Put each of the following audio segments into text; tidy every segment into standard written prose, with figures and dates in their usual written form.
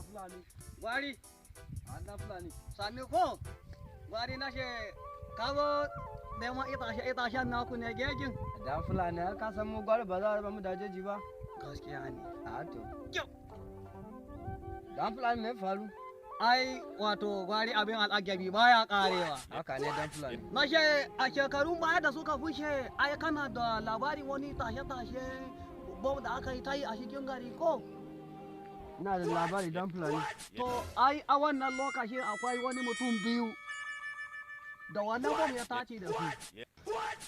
fulani. Gwari, Allah fulani. sannu ko? Gwari na she kazo da ma itashen naku ne gegin. Dan fulani ka san mu gwari ba za a raba mu da jeji ba. Gaskiya ne. A to. Dan fulani me faru? Ai wato gwari abin al'ajabi baya karewa. Haka ne dan fulani. Na she a shekarun baya da suka fushe ai kana da labarin wani tashe-tashe bom da aka yi ta yi a cikin gari ko? Ina da labari dan fulani. To ai a wannan lokacin akwai wani mutum biyu da wannan bom ya tace da su.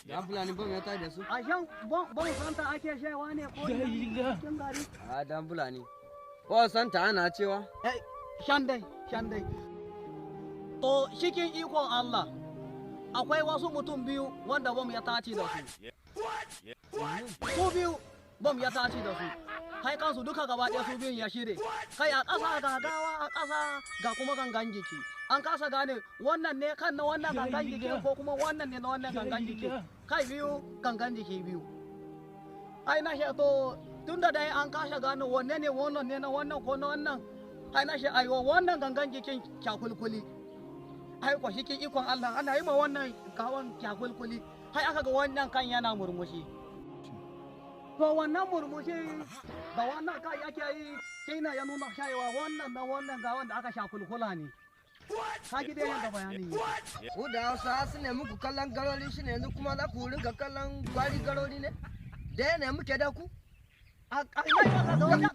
Dan fulani bom ya tada su. A shan bom santa ake shewa ne ko cikin gari? A dan fulani. Ko santa ana cewa? Shan dai. To cikin ikon Allah akwai wasu mutum biyu wanda bom ya tace da su. Su biyu bom ya tace da su. Kai kansu duka gaba ɗaya su biyun ya shire. Kai a ƙasa ga gawa a ƙasa ga kuma gangan jiki. An kasa gane wannan ne kan na wannan gangan jiki ko kuma wannan ne na wannan gangan jiki. Kai biyu gangan jiki biyu. Ai na shi to tun da dai an kasa gane wanne ne wannan ne na wannan ko na wannan. Ai na shi aiwa wannan gangan jikin kyakulkuli. Ai kwa cikin ikon Allah ana yi ma wannan gawan kyakulkuli. Hai aka ga wannan kan yana murmushi. To wannan murmushi da wannan kai ake yi kina ya nuna shaiwa wannan gawan da aka sha kulkula ne. Ka ji dai yadda bayanin yi. Ku da Hausa su ne muku kallon garori shi ne yanzu kuma za ku rinka kallon gwari garori ne? Da ne muke da ku? A ina ya ka ga wannan